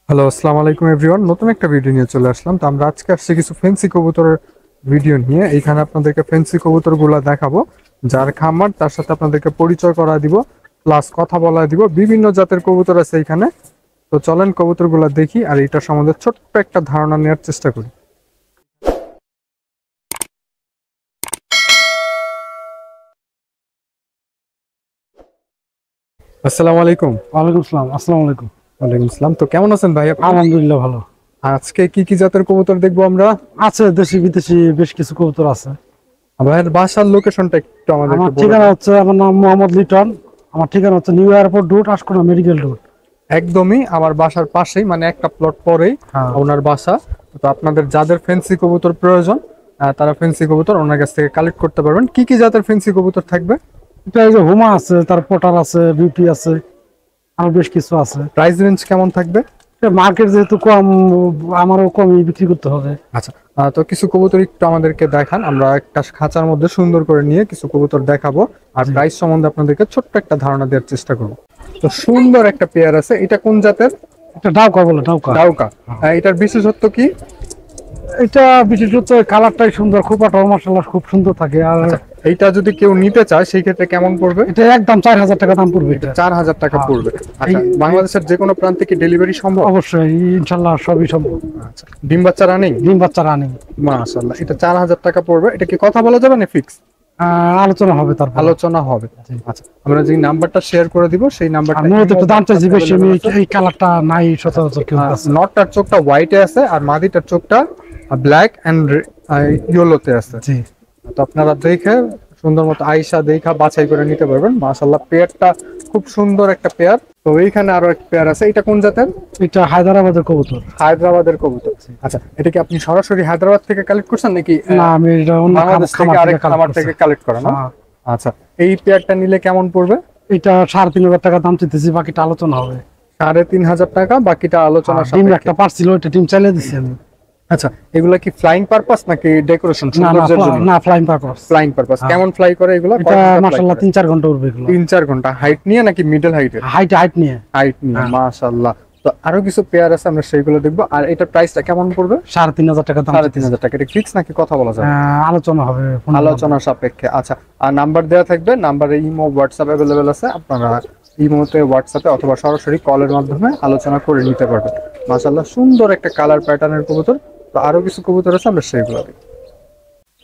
Hello, আসসালামু আলাইকুম everyone. নতুন একটা ভিডিও নিয়ে চলে আসলাম। তো আমরা আজকে আসছি কিছু ফেন্সি কবুতরের ভিডিও নিয়ে। এইখানে আপনাদেরকে ফেন্সি কবুতরগুলো দেখাবো, যার খামার তার সাথে আপনাদেরকে পরিচয় করা দিব, প্লাস কথা বলা দিব। বিভিন্ন জাতের কবুতর আছে এখানে। তো চলেন কবুতরগুলো দেখি আর এটা সম্বন্ধে ছোট্ট একটা ধারণা নেওয়ার চেষ্টা করি। আসসালামু আলাইকুম। ওয়ালাইকুম আসসালাম। আসসালামু আলাইকুম। ওয়ালাইকুম আসসালাম। তো কেমন আছেন ভাই আপনি? আলহামদুলিল্লাহ ভালো। আজকে কি কি জাতের কবুতর দেখবো আমরা? আছে দেশি বিদেশি বেশ কিছু কবুতর আছে। ভাইয়ের বাসার লোকেশনটা একটু আমাদেরকে আমার বলে ঠিকানা দেন। হচ্ছে, আমার নাম মোহাম্মদ লিটন। আমার ঠিকানা হচ্ছে new airport road, Ashkona medical road. একদমই আমার বাসার পাশেই, মানে একটা প্লট পরেই হ্যাঁ ওনার বাসা। তো আপনাদের যাদের ফেন্সি কবুতর প্রয়োজন, তারা ফেন্সি কবুতর ওনার কাছ থেকে কালেক্ট করতে পারবেন। কি কি জাতের ফেন্সি কবুতর থাকবে? এটা এই যে হুমা আছে, তার পটার আছে, বিউটি আছে, আরো বেশ কিছু আছে। প্রাইস রেঞ্জ কেমন থাকবে? মার্কেট যেহেতু কম, আমারও কমই বিক্রি করতে হবে। আচ্ছা, তো কিছু কবুতর একটু আমাদেরকে দেখান। আমরা একটা খাঁচার মধ্যে সুন্দর করে নিয়ে কিছু কবুতর দেখাবো আর জি। প্রাইস সম্বন্ধে আপনাদেরকে ছোট্ট একটা ধারণা দেওয়ার চেষ্টা করবো। তো সুন্দর একটা পেয়ার আছে, এটা কোন জাতের? এটা ডাউকা বলে, ডাউকা। ডাউকা। এটার বিশেষত্ব কি? এটা বিশেষ হচ্ছে কালারটাই সুন্দর, খোপাটাও মাশাআল্লাহ খুব সুন্দর থাকে। আর আচ্ছা, এইটা যদি কেউ নিতে চায় সেই ক্ষেত্রে কেমন পড়বে? এটা একদম 4000 টাকা দাম পড়বে। এটা 4,000 টাকা হ্যাঁ। পড়বে। আচ্ছা, এই- বাংলাদেশের যে কোনো প্রান্তে কি ডেলিভারি সম্ভব? অবশ্যই ইনশাল্লাহ সবই সম্ভব। আচ্ছা, ডিম বাচ্চা রানিং? ডিম বাচ্চা রানিং। মাশাআল্লাহ, এটা 4,000 টাকা পড়বে। এটা কি কথা বলা যাবে না ফিক্স? আলোচনা হবে তারপর। আলোচনা হবে। আচ্ছা, আমরা যে নাম্বারটা শেয়ার করে দিব সেই আর নাম্বারটা। মূলত একটু দাম চাইছি বেশি, আমি এই কালারটা নাই সচরাচর কেউ কাছে। নটটার চোখটা হোয়াইটে আছে আর মাদিটার চোখটা ব্ল্যাক এন্ড ইয়েলোতে আছে। জি। তো আপনারা দেখে সুন্দর মতো আইসা দেখা বাছাই করে নিতে পারবেন। মাশাআল্লাহ, পেয়ারটা খুব সুন্দর একটা পেয়ার। তো এইখানে আরো এক পেয়ার আছে, এটা কোন জাতের? এটা হায়দ্রাবাদের কবুতর। হায়দ্রাবাদের কবুতর। আচ্ছা, এটা কি আপনি সরাসরি হায়দ্রাবাদ থেকে কালেক্ট করছেন নাকি না, আমি এটা অন্য বাংলাদেশ থেকে খামার আরেক থেকে খামার কালেক্ট থেকে করছি। কালেক্ট করা না? হ্যাঁ। আচ্ছা, এই পেয়ারটা নিলে কেমন পড়বে? এটা 3500 টাকা দাম চাইতেছি, বাকিটা আলোচনা হবে। 3,500 টাকা, বাকিটা আলোচনা ডিম সাপেক্ষে। একটা পারছিল, ওইটা ডিম চালিয়ে দিছি আমি। আচ্ছা, এগুলা কি ফ্লাইং পারপাস নাকি ডেকোরেশন না না, সৌন্দর্যের জন্য? না ফ্লাইং পারপাস। Flying purpose. হ্যাঁ। কেমন ফ্লাই করে এগুলা? এটা মাশাআল্লাহ 3-4 ঘন্টা উঠবে এগুলো। 3-4 ঘন্টা। হাইট নিয়ে নাকি মিডল হাইটের? হাইট নিয়ে হাইট নিয়ে। হ্যাঁ। মাশাআল্লাহ। তো আরো কিছু পেয়ার আছে, আমরা সেইগুলো দেখবো। আর এটার প্রাইসটা কেমন পড়বে? 3500 টাকা দাম চাইতেছি। 3,500 টাকা। এটা ফিক্স নাকি কথা বলা যাবে? আলোচনা হবে ফোনে। আলোচনা সাপেক্ষে। আচ্ছা, আর নাম্বার দেওয়া থাকবে, নাম্বারে ইমো হোয়াটসঅ্যাপ অ্যাভেলেবেল আছে। আপনারা ইমোতে, হোয়াটসঅ্যাপে অথবা সরাসরি কলের মাধ্যমে আলোচনা করে নিতে পারবেন। মাশাআল্লাহ, সুন্দর একটা কালার প্যাটার্নের কবুতর। তো আরো কিছু কবুতর আছে, আমরা সেইগুলো দেখি।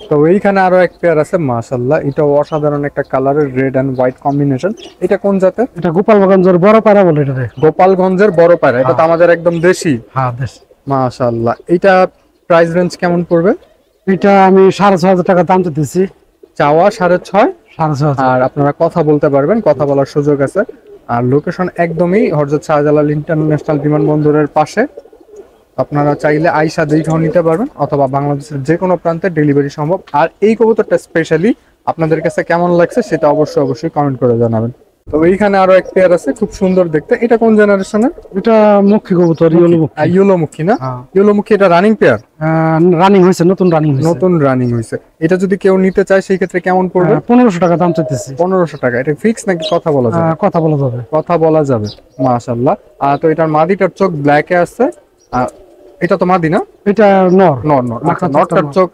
তো এইখানে আরো এক পেয়ার আছে, মাশাআল্লাহ, এটা অসাধারণ একটা কালারের রেড এন্ড হোয়াইট কম্বিনেশন। এটা কোন জাতের? এটা গোপালগঞ্জের বড় পায়রা বলে এটা। গোপালগঞ্জের বড় পায়রা। এটা তো আমাদের একদম দেশি। হ্যাঁ দেশ। মাশাআল্লাহ, এটা প্রাইস রেঞ্জ কেমন পড়বে? এটা আমি 6500 টাকা দাম চাইতেছি। চাওয়া 6.5। 6500। আর আপনারা কথা বলতে পারবেন, কথা বলার সুযোগ আছে। আর লোকেশন একদমই হযরত শাহজালাল ইন্টারন্যাশনাল বিমানবন্দরের পাশে। আপনারা চাইলে আইসা দেখেও নিতে পারবেন অথবা বাংলাদেশের যে কোনো প্রান্তে ডেলিভারি সম্ভব। আর এই কবুতরটা স্পেশালি আপনাদের কাছে কেমন লাগছে সেটা অবশ্যই কমেন্ট করে জানাবেন। তো এইখানে আরো এক পেয়ার আছে, খুব সুন্দর দেখতে। এটা কোন জেনারেশনের? এটা মুখী কবুতর, ইয়েলো মুখী। ইয়েলোমুখী না? হ্যাঁ। ইয়েলোমুখী। এটা রানিং পেয়ার? রানিং হয়েছে, নতুন রানিং হয়েছে। নতুন রানিং হয়েছে। এটা যদি কেউ নিতে চায় সেই ক্ষেত্রে কেমন পড়বে? 1500 টাকা দাম চাইতেছি। 1500 টাকা। এটা ফিক্স নাকি কথা বলা যাবে? কথা বলা যাবে। কথা বলা যাবে। মাশাআল্লাহ। তো এটার মাদিটার চোখ ব্ল্যাকে আছে। আহ, এটা তো মাদি না? এটা নর। নর নর। আচ্ছা, মাথার নরটার চোখটা চোখ,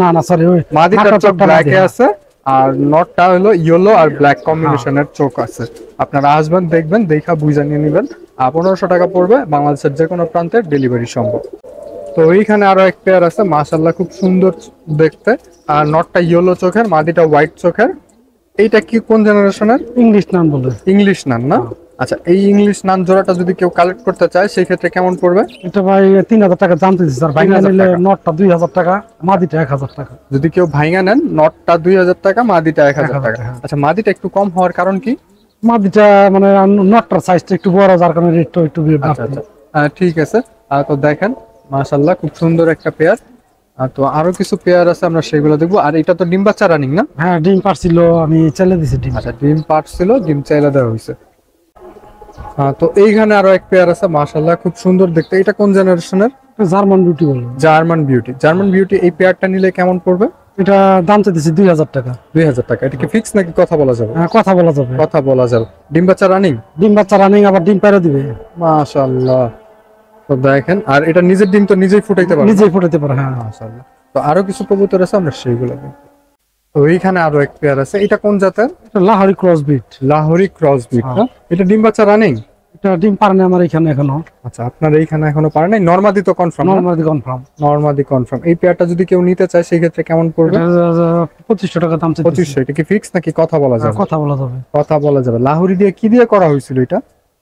না না সরি, ওই মাদিটার মাথার চোখ চোখটা ব্ল্যাকে মাদি। আছে আর নটটা হলো ইয়েলো আর ব্ল্যাক কম্বিনেশনের চোখ আছে। আপনারা আসবেন, দেখবেন, দেখা বুঝা নিয়ে নেবেন। 1500 টাকা পড়বে, বাংলাদেশের যে কোনো প্রান্তে ডেলিভারি সম্ভব। তো এইখানে আরো এক পেয়ার আছে, মাশাআল্লাহ, খুব সুন্দর দেখতে। আর নটটা ইয়েলো চোখের, মাদিটা হোয়াইট চোখের। এইটা কি কোন জেনারেশনের? ইংলিশ নাম বলে। ইংলিশ নান না? আচ্ছা, এই ইংলিশ নান জোড়াটা যদি কেউ কালেক্ট করতে চায় সেই ক্ষেত্রে কেমন পড়বে? এটা ভাই 3000 টাকা দাম চাইতেছি। আর ভাইঙ্গা 3000 নিলে টাকা। নটটা 2000 টাকা, মাদিটা 1000 টাকা। যদি কেউ ভাইঙা নেন, নটটা 2000 টাকা, মাদিটা 1000 1000 টাকা। টাকা। আচ্ছা, মাদিটা একটু কম হওয়ার কারণ কি? মাদিটা মানে নটটার সাইজটা একটু বড়, যার কারণে রেটটা একটু আচ্ছা আচ্ছা, ঠিক আছে। তো দেখেন, মাশাআল্লাহ, খুব সুন্দর একটা পেয়ার। তো আরো কিছু পেয়ার আছে, আমরা সেগুলো দেখবো। আর এটা তো ডিম বাচ্চা রানিং না? হ্যাঁ ডিম পারছিল, আমি চালিয়ে দিছি ডিম। আচ্ছা, ডিম পাড়ছিল, ডিম চাইলা দেওয়া হয়েছে। তো এইখানে আরো এক পেয়ার আছে, মাশাআল্লাহ, খুব সুন্দর দেখতে। এটা কোন জেনারেশনের? জার্মান বিউটি বলে। German beauty. জার্মান বিউটি এই পেয়ারটা নিলে কেমন পড়বে? এটা দাম চাইতেছি 2000 টাকা। 2000 টাকা। এটা কি ফিক্স নাকি কথা বলা যাবে? কথা বলা যাবে। কথা বলা যাবে। ডিম বাচ্চা রানিং? ডিম বাচ্চা রানিং, আবার ডিম পেরে দিবে। মাশাআল্লাহ, তো দেখেন, আর এটা নিজের ডিম তো নিজেই ফুটাইতে পারে, নিজেই ফুটাতে পারে। হ্যাঁ, মাশাআল্লাহ। তো আরো কিছু কবুতর আছে, আমরা সেইগুলো দেখব। তো এইখানে আরো এক পেয়ার আছে, এটা কোন জাতের? এটা লাহোরি ক্রস বিট। লাহোরি ক্রস বিট না? এটা ডিম বাচ্চা রানিং? এটা ডিম পারে না আমার এখানে এখনো। আচ্ছা, আপনার এইখানে এখনো পারে নাই, নরমাদি তো কনফার্ম? Normally confirm. নরমাদি কনফার্ম। এই পেয়ারটা যদি কেউ নিতে চায় সেই ক্ষেত্রে কেমন পড়বে? 2500 টাকা দাম চাইতেছি। 2500। এটা কি ফিক্স নাকি কথা বলা যাবে? কথা বলা যাবে। কথা বলা যাবে। লাহোরি দিয়ে কি দিয়ে করা হয়েছিল এটা?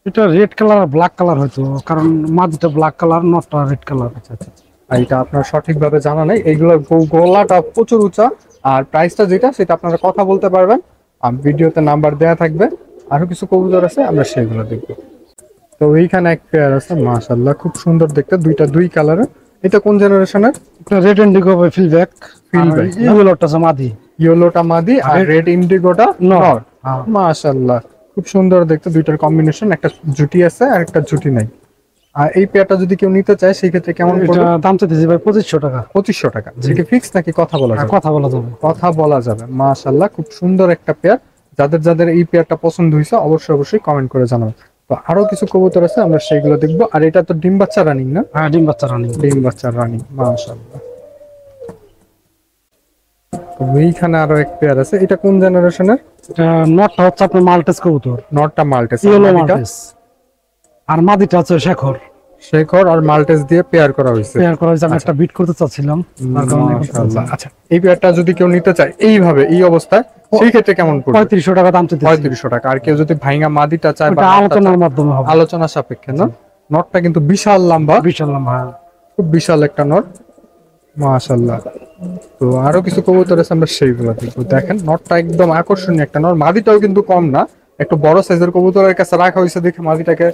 এটা রেড কালার আর ব্ল্যাক কালার হয়তো, কারণ মাঝটা ব্ল্যাক কালার, নটটা রেড কালার। আচ্ছা আচ্ছা, আর এটা আপনার সঠিকভাবে জানা নাই। এইগুলোর গলাটা প্রচুর উঁচা, আর প্রাইসটা যেটা সেটা আপনারা কথা বলতে পারবেন, আর ভিডিওতে নাম্বার দেয়া থাকবে। আরো কিছু কবুতর আছে, আমরা সেগুলো দেখবো। তো এইখানে এক পেয়ার আছে, মাশাআল্লাহ খুব সুন্দর দেখতে, দুই কালারের। এটা কোন জেনারেশনের? এটা রেড ইন্ডিগো বাই ফিলব্যাক। Fieldback, না? ইয়েলোটা আছে মাদি। ইয়েলোটা মাদি আর রেড ইন্ডিগোটা নর। হ্যাঁ। মাশাআল্লাহ খুব সুন্দর দেখতে, দুইটার কম্বিনেশন। একটা জুটি আছে আর একটা জুটি নাই। আর এই পেয়ারটা যদি কেউ নিতে চায় সেই ক্ষেত্রে কেমন এটা পড়বে? দাম চাইতেছি ভাই 2500 টাকা। 2500 টাকা। এটা ফিক্স নাকি কথা বলা যাবে? কথা বলা যাবে। কথা বলা যাবে। মাশাআল্লাহ খুব সুন্দর একটা পেয়ার। যাদের এই পেয়ারটা পছন্দ হয়েছে অবশ্যই কমেন্ট করে জানাবেন। তো আরো কিছু কবুতর আছে, আমরা সেইগুলো দেখবো। আর এটা তো ডিম বাচ্চা রানিং না? হ্যাঁ, ডিম বাচ্চা রানিং। ডিম বাচ্চা রানিং, মাশাআল্লাহ। তো এইখানে আরো এক পেয়ার আছে, এটা কোন জেনারেশনের? এটা নটটা হচ্ছে আপনার মাল্টেস কবুতর, নটটা মাল্টেস, ইয়েলো মাল্টেস। আর মাদিটা হচ্ছে শেখর আর মাল্টেস দিয়ে পেয়ার করা হয়েছে। পেয়ার করা হয়েছে। আমি একটা বিট করতে চাচ্ছিলাম, তার কারণে করতে মাশাআল্লাহ। চাচ্ছিলাম। আচ্ছা, এই পেয়ারটা যদি কেউ নিতে চায় এইভাবে এই অবস্থায় সেই ক্ষেত্রে কেমন পড়বে? 3500 টাকা দাম চাইতেছি। 3500 টাকা। আর কেউ যদি ভাইঙ্গা মাদিটা চায় বা এটা নটটা আলোচনার চায়, মাধ্যমে হবে। আলোচনা সাপেক্ষে না? নটটা কিন্তু বিশাল লম্বা, বিশাল লম্বা। হ্যাঁ। খুব বিশাল একটা নট, মাশাআল্লাহ। তো আরো কিছু কবুতর আছে, আমরা সেইগুলো দেখবো। দেখেন নটটা একদম আকর্ষণীয় একটা নট, মাদিটাও কিন্তু কম না, একটু বড় সাইজের কবুতরের কাছে রাখা হয়েছে দেখে মাদিটাকে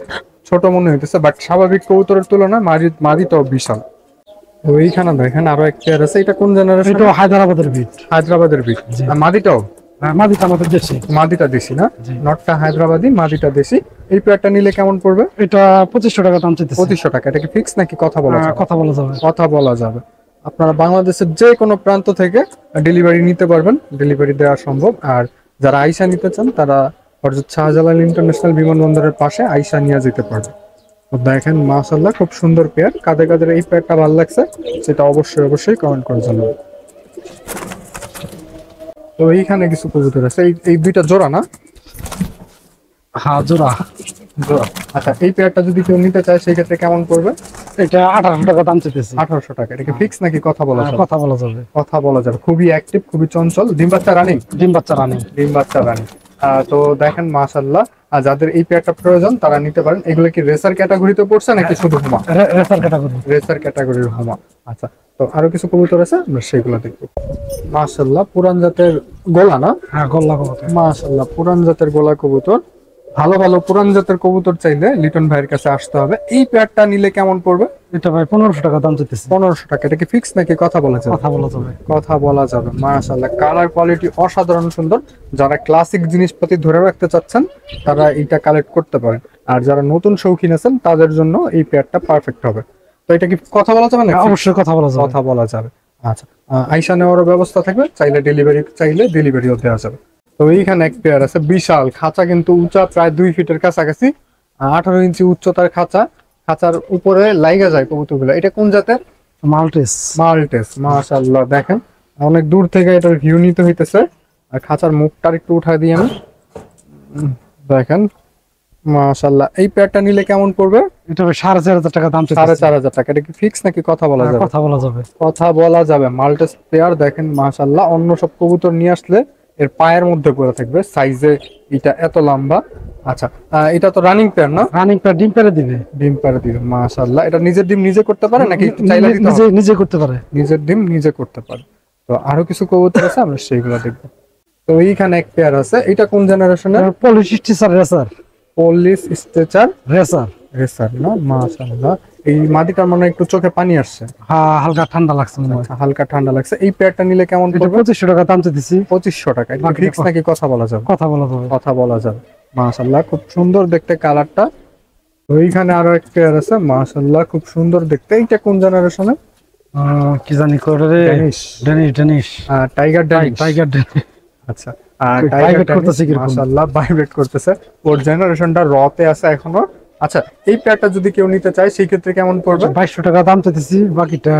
ছোট মনে হইতেছে, বাট স্বাভাবিক কবুতরের তুলনায় মাদিটাও বিশাল। তো এইখানে দেখেন আরো এক পেয়ার আছে, এটা কোন জেনারেশন? এটা হায়দ্রাবাদের বিট। হায়দ্রাবাদের বিট। আর মাদিটাও? হ্যাঁ, মাদিটা আমাদের দেশি। মাদিটা দেশি না? জি। নটটা হায়দ্রাবাদি, মাদিটা দেশি। এই পেয়ারটা নিলে কেমন পড়বে? এটা 2500 টাকা দাম চাইতেছি। 2500 টাকা। এটা কি ফিক্স নাকি কথা বলা যাবে? কথা বলা যাবে। কথা বলা যাবে। আপনারা বাংলাদেশের যে কোনো প্রান্ত থেকে ডেলিভারি নিতে পারবেন, ডেলিভারি দেওয়া সম্ভব। আর যারা আইসা নিতে চান তারা হযরত শাহজালাল ইন্টারন্যাশনাল বিমানবন্দরের পাশে আইসা নিয়ে যেতে পারবে। তো দেখেন মাশাআল্লাহ খুব সুন্দর পেয়ার। কাদের এই পেয়ারটা ভালো লাগছে সেটা অবশ্যই কমেন্ট করে জানাবেন। তো এইখানে কিছু কবুতর আছে, এই দুইটা জোড়া না? হ্যাঁ, জোড়া। জোড়া। আচ্ছা, এই পেয়ারটা যদি কেউ নিতে চায় সেই ক্ষেত্রে কেমন পড়বে? এটা 1800 টাকা দাম চাইতেছি। 1800 টাকা। এটা কি ফিক্স নাকি কথা বলা যাবে? কথা বলা যাবে। কথা বলা যাবে। খুবই অ্যাক্টিভ, খুবই চঞ্চল। ডিম বাচ্চা রানিং? ডিম বাচ্চা রানিং। ডিম বাচ্চা রানিং। তো দেখেন মাশাআল্লাহ, আর যাদের এই পেয়ারটা প্রয়োজন তারা নিতে পারেন। এগুলো কি রেসার ক্যাটাগরিতে পড়ছে নাকি শুধু হুমা? Racer category. রেসার ক্যাটাগরির হুমা। আচ্ছা, তো আরো কিছু কবুতর আছে, আমরা সেগুলো দেখবো। মাশাআল্লাহ পুরান জাতের গোলা না? হ্যাঁ, গল্লা কবুতর। মাশাআল্লাহ পুরান জাতের গোলা কবুতর। ভালো পুরান জাতের কবুতর চাইলে লিটন ভাইয়ের কাছে আসতে হবে। এই পেয়ারটা নিলে কেমন পড়বে? এটা ভাই 1500 টাকা দাম চাইতেছি। 1500 টাকা। এটা কি ফিক্স নাকি কথা বলা যাবে? কথা বলা যাবে। কথা বলা যাবে। মাশাআল্লাহ কালার কোয়ালিটি অসাধারণ সুন্দর। যারা ক্লাসিক জিনিসপাতি ধরে রাখতে চাচ্ছেন তারা এটা কালেক্ট করতে পারেন, আর যারা নতুন শৌখিন আছেন তাদের জন্য এই পেয়ারটা পারফেক্ট হবে। তো এটা কি কথা বলা যাবে না? অবশ্যই কথা বলা যাবে। কথা বলা যাবে। আচ্ছা, আইসা নেওয়ার ব্যবস্থা থাকবে, চাইলে ডেলিভারিও দেওয়া যাবে। তো এইখানে এক পেয়ার আছে, বিশাল খাঁচা, কিন্তু উঁচা প্রায় 2 ফিটের কাছাকাছি, 18 ইঞ্চি উচ্চতার খাঁচা। খাঁচার উপরে লাইগা যায় কবুতরগুলো। এটা কোন জাতের? মাল্টেস। মাল্টেস। মাশাআল্লাহ দেখেন অনেক দূর থেকে এটার ভিউ নিতে হইতেছে। আর খাঁচার মুখটা একটু উঠায় দিই আমি। দেখেন মাশাআল্লাহ। এই পেয়ারটা নিলে কেমন পড়বে? এটা 4500 টাকা দাম চাইতেছি। 4500 টাকা। এটা কি ফিক্স নাকি কথা বলা যাবে? কথা বলা যাবে। কথা বলা যাবে। মাল্টেস পেয়ার দেখেন মাশাআল্লাহ, অন্য সব কবুতর নিয়ে আসলে এর পায়ের মধ্যে পড়ে থাকবে, সাইজে এটা এত লম্বা। আচ্ছা, এটা তো রানিং পেয়ার না? রানিং পেয়ার, ডিম পেয়ারে দিবে। ডিম পেয়ার দিবে। মাশাআল্লাহ এটা নিজের ডিম নিজে করতে পারে নাকি চাইলে দিতে হবে? নিজে করতে পারে। নিজের ডিম নিজে করতে পারে। তো আরো কিছু কবুতর আছে, আমরা সেইগুলো দেখবো। তো এইখানে এক পেয়ার আছে, এটা কোন জেনারেশনের? Polish Stitcher racer. Polish stretcher racer. Racer না? মাশাআল্লাহ এই মাদিটার মনে হয় একটু চোখে পানি আসছে। হ্যাঁ, হালকা ঠান্ডা লাগছে মনে হয়। আচ্ছা, হালকা ঠান্ডা লাগছে। এই পেয়ারটা নিলে কেমন এটা পড়বে? 2500 টাকা দাম চাইতেছি। 2500 টাকা। এটা ফিক্স নাকি কথা বলা যাবে? কথা বলা যাবে। কথা বলা যাবে। মাশাআল্লাহ খুব সুন্দর দেখতে কালারটা। তো এইখানে আরো এক পেয়ার আছে, মাশাআল্লাহ খুব সুন্দর দেখতে। এইটা কোন জেনারেশনের? কি জানি করে রে। Danish. Danish. Tiger Danish. Tiger Danish. আচ্ছা, আর ভাইব্রেট করতেছে কিরকম? মাশাআল্লাহ ভাইব্রেট করতেছে। ওর জেনারেশনটা রতে আছে এখনো, আচ্ছা, এই পেয়ারটা যদি কেউ নিতে চায় সেই ক্ষেত্রে কেমন পড়বে? 2200 টাকা দাম চাইতেছি, বাকিটা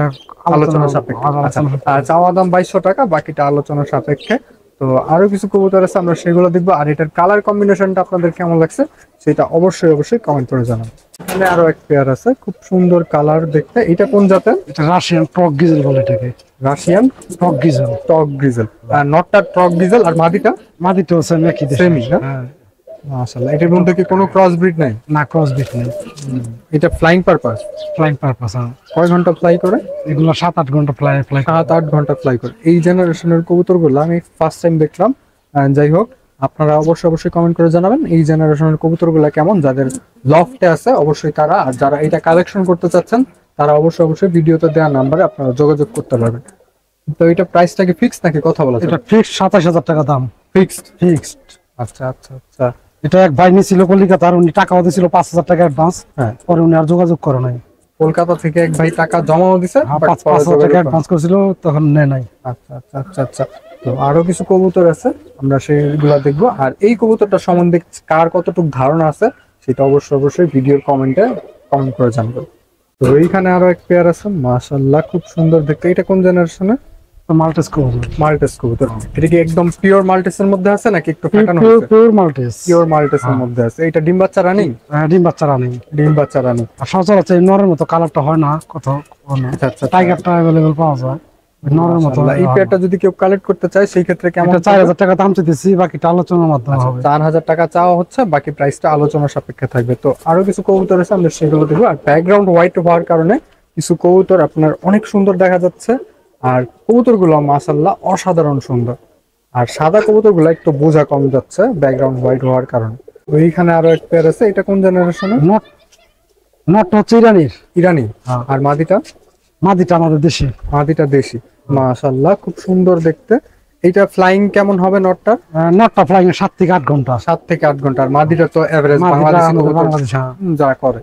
আলোচনা সাপেক্ষে। আচ্ছা, চাওয়া দাম 2200 টাকা, বাকিটা আলোচনা সাপেক্ষে। তো আরো কিছু কবুতর আছে, আমরা সেগুলো দেখবো। আর এটার কালার কম্বিনেশনটা আপনাদের কেমন লাগছে সেটা অবশ্যই কমেন্ট করে জানাবেন। এখানে আরো এক পেয়ার আছে, খুব সুন্দর কালার দেখতে। এটা কোন জাতের? এটা রাশিয়ান টক গিজেল বলে এটাকে, রাশিয়ান টক গিজেল। টক গ্রিজেল। আর নটটা টক গ্রিজেল, আর মাদিটা মাদিটা হচ্ছে একই দেশে। সেমই না? হ্যাঁ। মাশাআল্লাহ, এটার মধ্যে কি কোনো ক্রস ব্রিড নাই? না, ক্রস বিট নেই। এটা ফ্লাইং পারপাস। Flying purpose. কয় ঘন্টা ফ্লাই করে? এগুলো 7-8 ঘন্টা ফ্লাই 7-8 ঘন্টা ফ্লাই করে। এই জেনারেশনের কবুতরগুলো আমি ফার্স্ট টাইম দেখলাম। যাই হোক, আপনারা অবশ্যই কমেন্ট করে জানাবেন এই জেনারেশনের কবুতরগুলো কেমন। যাদের লফটে আছে অবশ্যই তারা, আর যারা এটা কালেকশন করতে চাচ্ছেন তারা অবশ্যই ভিডিওতে দেওয়া নাম্বারে আপনারা যোগাযোগ করতে পারবেন। তো এটা প্রাইসটা কি ফিক্স নাকি কথা বলা এটা যাবে? ফিক্সড 27000 টাকা দাম। ফিক্সড। আচ্ছা। এটা এক ভাই নিছিল কলিকাতার, উনি টাকাও দিছিল 5000 টাকা অ্যাডভান্স। হ্যাঁ, পরে উনি আর যোগাযোগ করে নাই। কলকাতা থেকে এক ভাই টাকা জমাও দিছে, but পরে 5000 টাকা যোগাযোগ অ্যাডভান্স করেছিল, তখন নেয় নাই। আচ্ছা। তো আরো কিছু কবুতর আছে, আমরা সেগুলা দেখবো। আর এই কবুতরটা সম্বন্ধে কার কতটুকু ধারণা আছে সেটা অবশ্যই ভিডিওর কমেন্টে কমেন্ট করে জানবেন। তো এইখানে আরো এক পেয়ার আছে, মাশাআল্লাহ খুব সুন্দর দেখতে। এটা কোন জেনারেশনের? মাল্টেস কবুতর। মাল্টেস কবুতর। এটা কি একদম পিওর মাল্টেসের মধ্যে আছে নাকি একটু ফাটানো হয়েছে? Pure Maltese. পিওর মাল্টেসের মধ্যে আছে। এটা ডিম বাচ্চা রানিং? ডিম বাচ্চা রানিং। ডিম বাচ্চা রানিং। আর সচরাচর এই নরের মতো কালারটা হয় না কোথাও। আচ্ছা। টাইগারটা अवेलेबल পাওয়া যায় নরের মতো। মাশাআল্লাহ, এই পেয়ারটা যদি কেউ কালেক্ট করতে চায় সেই ক্ষেত্রে কেমন? এটা 4000 টাকা দাম চাইতেছি, বাকিটা আলোচনার মাধ্যমে হবে। 4000 টাকা চাওয়া হচ্ছে, বাকি প্রাইসটা আলোচনা সাপেক্ষে থাকবে। তো আরো কিছু কবুতর আছে, আমরা সেগুলো দেখবো। আর ব্যাকগ্রাউন্ড হোয়াইট হওয়ার কারণে কিছু কবুতর আপনার অনেক সুন্দর দেখা যাচ্ছে, আর কবুতরগুলো মাশাআল্লাহ অসাধারণ সুন্দর। আর সাদা কবুতরগুলো একটু বোঝা কম যাচ্ছে ব্যাকগ্রাউন্ড হোয়াইট হওয়ার কারণে। ওইখানে আরো এক পেয়ার আছে, এটা কোন জেনারেশনের? নট হচ্ছে ইরানির। ইরানি। আর মাদিটা? মাদিটা আমাদের দেশি। মাদিটা দেশি। মাশাআল্লাহ খুব সুন্দর দেখতে। এটা ফ্লাইং কেমন হবে নটটা? নটটা ফ্লাইং 7 থেকে 8 ঘন্টা। 7 থেকে 8 ঘন্টা। আর মাদিটা তো এভারেজ বাংলাদেশি কবুতর যা করে।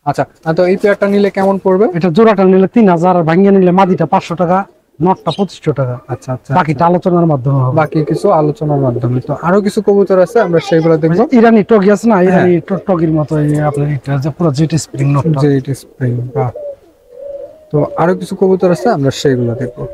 আচ্ছা, তো এই পেয়ারটা নিলে কেমন পড়বে? এটা জোড়াটা নিলে 3000, আর ভাঙিয়ে নিলে মাদিটা 500 টাকা, নটটা 2500 টাকা। আচ্ছা। বাকিটা আলোচনার মাধ্যমে হবে। বাকি কিছু আলোচনার মাধ্যমে। তো আরো কিছু কবুতর আছে, আমরা সেগুলো দেখবো। ইরানি টগি আছে না, ইরানি টগির মতো আপনার এটা যে পুরো জেট স্প্রিং নটটা। Jet spring. তো আরো কিছু কবুতর আছে, আমরা সেগুলো দেখবো।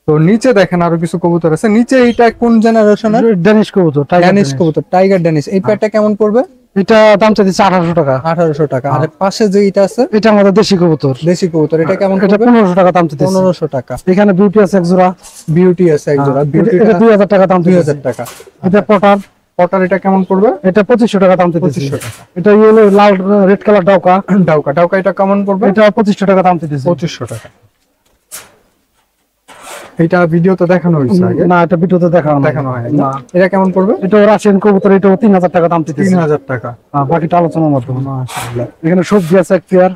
তো নিচে দেখেন আরো কিছু কবুতর আছে। নিচে এটা কোন জেনারেশনের? ড্যানিশ কবুতর, ড্যানিশ কবুতর, টাইগার ড্যানিশ। এই পেয়ারটা কেমন পড়বে? এটা দাম চাইছে 1800 টাকা। 1800 টাকা। আর পাশে যে এটা আছে, এটা আমাদের দেশি কবুতর। দেশি কবুতর, এটা কেমন এটা পড়বে? 1500 টাকা দাম চাইছে। 1500 টাকা। এখানে বিউটি আছে এক জোড়া। বিউটি আছে এক জোড়া। বিউটি এটা 2000 টাকা দাম চাইছে। 2000 টাকা। এটা পটার। পটার এটা কেমন পড়বে? এটা 2500 টাকা দাম চাইছে। 2500 টাকা। এটা ইয়েলো লাল রেড কালার ডাউকা। ডাউকা এটা কেমন পড়বে? এটা 2500 টাকা দাম চাইছে। 2500 টাকা। এটা ভিডিওতে দেখানো হয়েছে আগে? না, এটা ভিডিওতে দেখানো হয় না। এটা কেমন পড়বে? এটা রাশিয়ান কবুতর, এটা 3000 টাকা দাম চাইছে। 3000 টাকা। বাকিটা আলোচনার মাধ্যমে। মাশাআল্লাহ। এখানে সবজি আছে এক পেয়ার।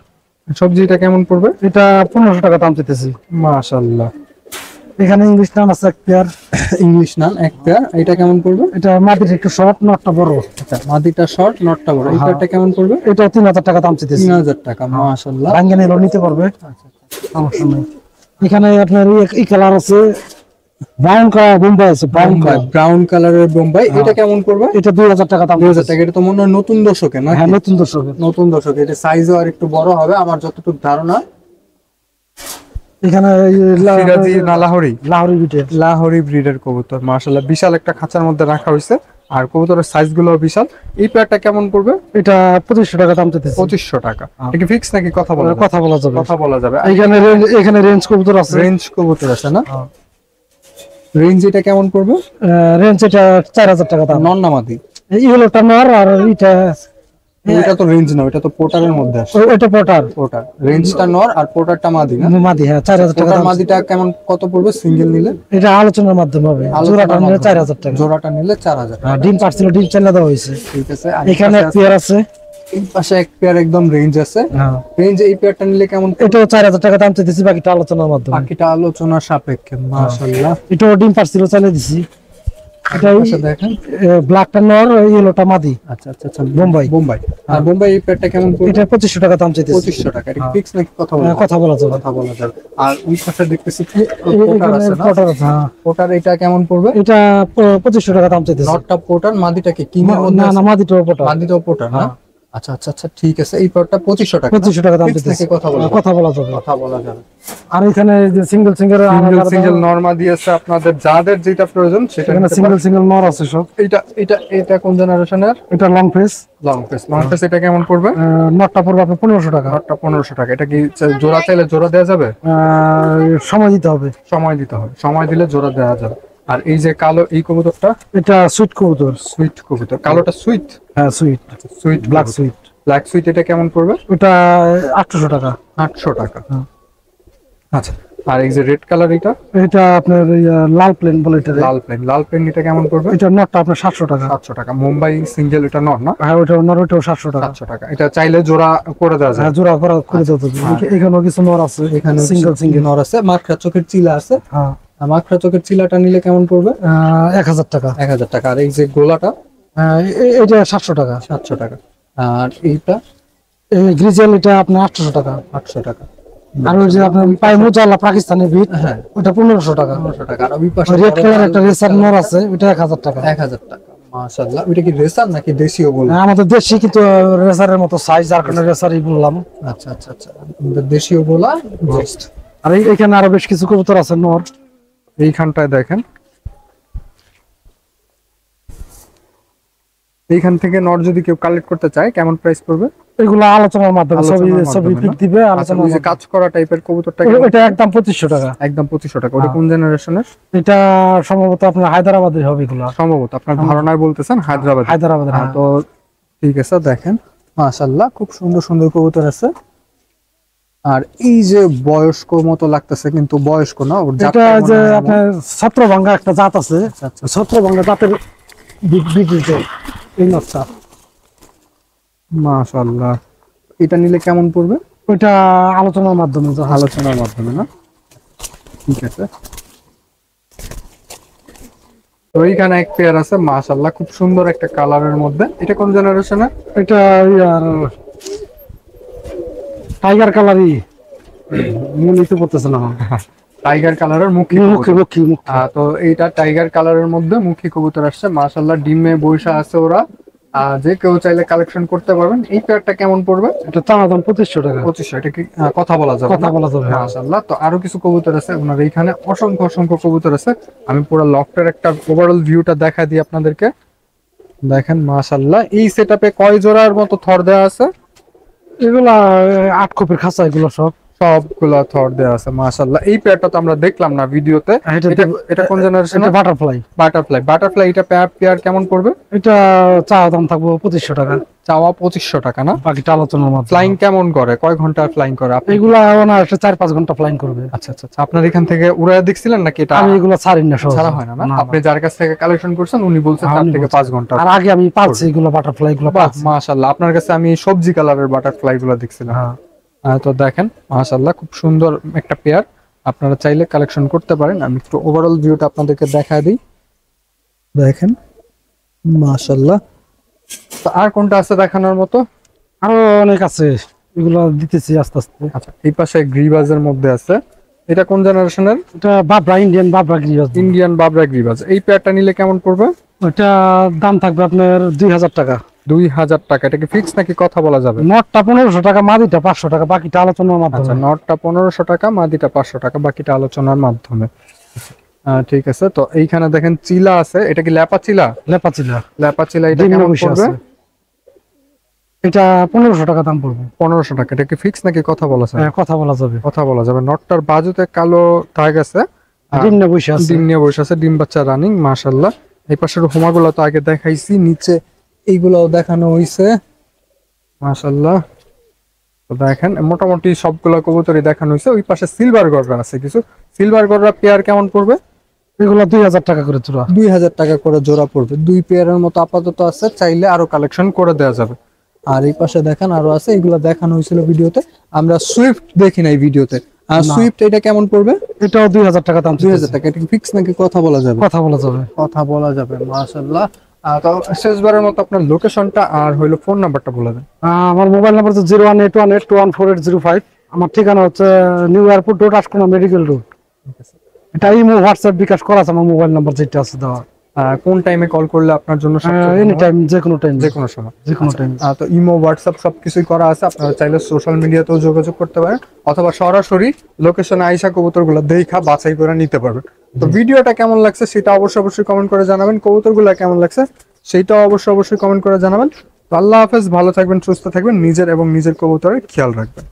সবজিটা কেমন পড়বে? এটা 1500 টাকা দাম চাইতেছি। মাশাআল্লাহ। এখানে ইংলিশ নাম আছে এক পেয়ার। ইংলিশ নান এক পেয়ার। এটা কেমন পড়বে? এটা মাটির একটু শর্ট, নটটা বড়। আচ্ছা, মাদিটা শর্ট, নটটা বড়। এই পেয়ারটা কেমন পড়বে? এটা 3000 টাকা দাম চাইতেছি। 3000 টাকা। মাশাআল্লাহ। ভাঙ্গে নিলেও নিতে পারবে, সমস্যা নেই। এখানে আপনার এই কালার আছে, ব্রাউন কালার বোম্বাই আছে। ব্রাউন কালারের বোম্বাই। এটা কেমন পড়বে? এটা 2000 টাকা দাম। 2000 টাকা। এটা তো মনে হয় নতুন দর্শকে না? হ্যাঁ, নতুন দর্শক। নতুন দর্শক। এটা সাইজও আর একটু বড় হবে আমার যতটুকু ধারণা। এখানে সিরাজি না লাহোরি? লাহোরি বিটের। লাহোরি ব্রিডের কবুতর। মাশাআল্লাহ, বিশাল একটা খাঁচার মধ্যে রাখা হয়েছে, আর কবুতরের সাইজ গুলো বিশাল। এই পেয়ারটা কেমন পড়বে? এটা 2500 টাকা দাম চাইতেছে। 2500 টাকা। এটা ফিক্স নাকি কথা বলা যাবে? কথা বলা যাবে। কথা বলা যাবে। এখানে রেঞ্জ কবুতর আছে। রেঞ্জ কবুতর আছে না? রেঞ্জ এটা কেমন পড়বে? রেঞ্জ এটা 4000 টাকা দাম। নন নামাদি? এই হলো টানোয়ার, আর এটা তো রেঞ্জ না, এটা তো পোটারের মধ্যে আসে। এটা পটার। পোটার রেঞ্জটা নর, আর পোটারটা মাদি না? মাদি। হ্যাঁ, 4000 টাকা পোটার দাম। মাদিটা কেমন কত পড়বে সিঙ্গেল নিলে? এটা আলোচনার মাধ্যমে হবে। জোড়াটা নিলে 4000 টাকা। জোড়াটা নিলে 4000 টাকা। ডিম পারছিল, ডিম চালা দেওয়া হয়েছে। ঠিক আছে। এখানে এক পেয়ার আছে। এই পাশে এক পেয়ার একদম রেঞ্জ আছে। রেঞ্জ এই পেয়ারটা নিলে কেমন? এটাও 4000 টাকা দাম চাইতেছি, বাকিটা আলোচনার মাধ্যমে। বাকিটা আলোচনা সাপেক্ষে। মাশাআল্লাহ। এটাও ডিম পারছিল, চালিয়ে দিছি। এটাই আচ্ছা দেখেন, ব্ল্যাকটা নর, ইয়েলোটা মাদি। আচ্ছা আচ্ছা আচ্ছা, বোম্বাই। বোম্বাই। আর বোম্বাই এই পেয়ারটা কেমন পড়বে? এটা 2500 টাকা দাম চাইতেছি। 2500 টাকা। এটা হ্যাঁ। ফিক্স নাকি কথা বলা? কথা বলা যাবে। কথা বলা যাবে। আর ওই পাশে দেখতেছি কি পোটার এখানে আছে না? পটার আছে, হ্যাঁ। পোটার এটা কেমন পড়বে? এটা 2500 টাকা দাম চাইতেছি। নটটা পোটার, মাদিটা কি কিং এর মধ্যে না আছে? না, মাদিটা পটার। মাদিটাও পোটার না? হ্যাঁ। আচ্ছা আচ্ছা আচ্ছা, ঠিক আছে। এই পেয়ারটা 2500 টাকা। 2500 টাকা দাম Fix চাইতেছি। নাকি কথা বলা যাবে? কথা বলা যাবে। কথা বলা যাবে। আর এখানে যে সিঙ্গেল সিঙ্গেল সিঙ্গেল নরমা দিয়েছে, আপনাদের যাদের যেটা প্রয়োজন সেটা এখানে নিতে সিঙ্গেল পারেন। সিঙ্গেল নর আছে সব। এটা এটা এটা কোন জেনারেশনের? এটা long face. Long face. Long face এটা কেমন পড়বে? নটটা পড়বে আপনার 1500 টাকা। নটটা 1500 টাকা। এটা কি জোড়া চাইলে জোড়া দেওয়া যাবে? সময় দিতে হবে। সময় দিতে হবে, সময় দিলে জোড়া দেওয়া যাবে। আর এই যে কালো এই কবুতরটা, এটা সুইট কবুতর। সুইট কবুতর। কালোটা সুইট? হ্যাঁ sweet. Sweet black sweet. Black sweet এটা কেমন পড়বে? ওটা 800 টাকা। 800 টাকা। হ্যাঁ। আচ্ছা। আর এই যে রেড কালার এটা? এটা আপনার লাল প্লেন বলে এটা। লাল প্লেন। লাল প্লেন এটা কেমন পড়বে? এটা নটটা আপনার 700 টাকা। 700 টাকা। মুম্বাই সিঙ্গেল এটা নর না? হ্যাঁ ওটা নর, ওটাও 700 টাকা। 700 টাকা। এটা চাইলে জোড়া করে দেওয়া যায়? হ্যাঁ জোড়া করে দিতে হবে। এখানেও কিছু নর আছে, এখানে সিঙ্গেল সিঙ্গেল। নর আছে। মাখরা চোখের চিলা আছে। হ্যাঁ। আর মাখরা চোখের চিলাটা নিলে কেমন পড়বে? 1000 টাকা। 1000 টাকা। আর এই যে গোলাটা? এটা 700 টাকা। 700 টাকা। আর এইটা? এই গ্রিজেল এটা আপনার 800 টাকা। 800 টাকা। আর ওই যে আপনার পাই মোজালা পাকিস্তানি বিট, হ্যাঁ ওটা 1500 টাকা। 1500 টাকা। আর ওই পাশে রেড কালার একটা রেসার নর আছে, ওটা 1000 টাকা। 1000 টাকা। মাশাআল্লাহ। ওইটা কি রেসার নাকি দেশীয় বল? আমাদের দেশি, কিন্তু রেসারের মতো সাইজ, যার কারণে রেসারই বললাম। আচ্ছা আচ্ছা আচ্ছা, আমাদের দেশীয় বলা বেস্ট। আর এখানে আরো বেশ কিছু কবুতর আছে নর। এইখানটায় দেখেন, এইখান থেকে নর যদি কেউ কালেক্ট করতে চায় কেমন প্রাইস পড়বে? এগুলো আলোচনার মাধ্যমে ছবি আলোচনার ছবি মাধ্যমে পিক না? দিবে, আচ্ছা, আলোচনা। ওই যে কাজ করা টাইপের কবুতরটা এটা একদম 2500 টাকা। একদম 2500 টাকা। ওটা কোন জেনারেশনের? এটা সম্ভবত আপনার হায়দ্রাবাদের হবে এগুলো। সম্ভবত আপনার ধারণায় বলতেছেন হায়দ্রাবাদ। হায়দ্রাবাদের, হ্যাঁ। তো ঠিক আছে, দেখেন মাশাআল্লাহ খুব সুন্দর সুন্দর কবুতর আছে। আর এই যে বয়স্ক মতো লাগতেছে, কিন্তু বয়স্ক না, ওর এটা জাতটা মনে যে হয় এমন। আপনার ছত্রভঙ্গা একটা জাত আছে, আচ্ছা, ছত্রভঙ্গা জাতের বিক্রিতে এই নটটা। মাশাআল্লাহ। এটা নিলে কেমন পড়বে? ওইটা আলোচনার মাধ্যমে আলোচনার মাধ্যমে না? ঠিক আছে। তো এইখানে এক পেয়ার আছে মাশাআল্লাহ, খুব সুন্দর একটা কালারের মধ্যে। এটা কোন জেনারেশনের? এটা আর টাইগার কালারই মনে তো পড়তেছে না। টাইগার কালারের মুখী মুখী কবুতর। মুখী মুখী। তো এইটা টাইগার কালারের মধ্যে মুখী কবুতর আসছে মাশাআল্লাহ, ডিমে বৈশা আছে ওরা। যে কেউ চাইলে কালেকশন করতে পারবেন। এই পেয়ারটা কেমন পড়বে? এটা চাওয়া দাম 2500 টাকা। 2500। এটা কি কথা বলা যাবে? কথা বলা যাবে, হ্যাঁ। মাশাআল্লাহ। তো আরো কিছু কবুতর আছে ওনার এইখানে, অসংখ্য অসংখ্য কবুতর আছে। আমি পুরো লফটের একটা ওভারঅল ভিউটা দেখা দিই আপনাদেরকে। দেখেন মাশাআল্লাহ, এই সেটআপে কয় জোড়ার মতো থর দেওয়া আছে? এগুলা 8 কপির খাঁচা, এগুলো সবগুলা থর দেওয়া আছে মাশাআল্লাহ। এই পেয়ারটা তো আমরা দেখলাম না ভিডিওতে। এটা কোন জেনারেশন? এটা বাটারফ্লাই। বাটারফ্লাই এটা পেয়ার কেমন পড়বে? এটা চাওয়া দাম থাকবো 2500 টাকা। চাওয়া 2500 টাকা না? বাকিটা আলোচনার মাধ্যমে। ফ্লাইং কেমন করে? কয় ঘন্টা ফ্লাইং করে আপনি? এগুলা না 4-5 ঘন্টা ফ্লাইং করবে। আচ্ছা আচ্ছা আচ্ছা। আপনার এখান থেকে উড়ায় দেখছিলেন নাকি? এটা আমি এগুলা ছাড়ি না, ছাড়া হয় না? আপনি যার কাছ থেকে কালেকশন করছেন উনি বলছেন 4 থেকে 5 ঘন্টা। আর আগে আমি পাচ্ছি এগুলো বাটারফ্লাই গুলো বাহ মাশাআল্লাহ। আপনার কাছে আমি সবজি কালারের বাটারফ্লাই গুলো দেখছিলাম। তো দেখেন মাশাআল্লাহ, খুব সুন্দর একটা পেয়ার। আপনারা চাইলে কালেকশন করতে পারেন। আমি একটু ওভারঅল ভিউটা আপনাদেরকে দেখায় দিই। দেখেন মাশাআল্লাহ। তো আর কোনটা আছে দেখানোর মতো? আরো অনেক আছে, এগুলো দিতেছি আস্তে আস্তে। আচ্ছা, এই পাশে গ্রিবাজের মধ্যে আছে। এটা কোন জেনারেশনের? এটা বাবরা, ইন্ডিয়ান বাবরা গ্রিবাজ। ইন্ডিয়ান বাবরা গ্রিবাজ। এই পেয়ারটা নিলে কেমন পড়বে? ওটা দাম থাকবে আপনার 2000 টাকা। 2000 টাকা। এটা কি ফিক্স নাকি কথা বলা যাবে? নটটা 1500 টাকা, মাদিটা 500 টাকা, বাকিটা আলোচনার আচ্ছা, মাধ্যমে। নটটা 1500 টাকা, মাদিটা 500 টাকা, বাকিটা আলোচনার মাধ্যমে। ঠিক আছে। তো এইখানে দেখেন চিলা আছে। এটা কি ল্যাপা চিলা? লেপাচিলা। ল্যাপা চিলা এটা কেমন পড়বে? এটা 1500 টাকা দাম পড়বে। 1500 টাকা। এটা কি ফিক্স নাকি কথা বলা যাবে? কথা বলা যাবে। কথা বলা যাবে। নটটার বাজুতে কালো দাগ আছে, ডিম নিয়ে বসে আছে। ডিম নিয়ে বসে আছে, ডিম বাচ্চা রানিং মাশাআল্লাহ। এই পাশের হোমাগুলো তো আগে দেখাইছি, নিচে এইগুলাও দেখানো হইছে মাশাআল্লাহ। তো দেখেন মোটামুটি সবগুলা কবুতরই দেখানো হইছে। ওই পাশে সিলভার গররা আছে কিছু। সিলভার গররা পেয়ার কেমন পড়বে? এগুলো 2000 টাকা করে জোড়া। 2000 টাকা করে জোড়া পড়বে। 2 পেয়ারের মতো আপাতত আছে, চাইলে আরো কালেকশন করে দেওয়া যাবে। আর এই পাশে দেখেন আরো আছে, এগুলো দেখানো হয়েছিল ভিডিওতে। আমরা সুইফট দেখি নাই ভিডিওতে। আর না। সুইফট এটা কেমন পড়বে? এটাও 2000 টাকা দাম। 2000 টাকা। এটা ফিক্স নাকি কথা বলা যাবে? কথা বলা যাবে। কথা বলা যাবে, মাশাআল্লাহ। তো শেষবারের মতো আপনার লোকেশনটা আর হইলো ফোন নাম্বারটা বলে দেন। আমার মোবাইল নাম্বার হচ্ছে 01818214805। আমার ঠিকানা হচ্ছে new airport road, Ashkona medical road. এটা ইমো, হোয়াটসঅ্যাপ, বিকাশ করা আছে আমার মোবাইল নাম্বার যেটা আছে দেওয়া। কোন টাইমে কল করলে আপনার জন্য এনি টাইম, যে কোনো টাইম, যে কোনো সময়? যে কোনো টাইম। তো ইমো, হোয়াটসঅ্যাপ সবকিছুই করা আছে, আপনারা চাইলে সোশ্যাল মিডিয়াতেও যোগাযোগ করতে পারেন অথবা সরাসরি লোকেশনে আইসা কবুতরগুলো দেখা বাছাই করে নিতে পারবেন। তো ভিডিওটা কেমন লাগছে সেটা অবশ্যই কমেন্ট করে জানাবেন, কবুতরগুলো কেমন লাগছে সেটাও অবশ্যই কমেন্ট করে জানাবেন। তো আল্লাহ হাফেজ, ভালো থাকবেন, সুস্থ থাকবেন, নিজের এবং নিজের কবুতরের খেয়াল রাখবেন।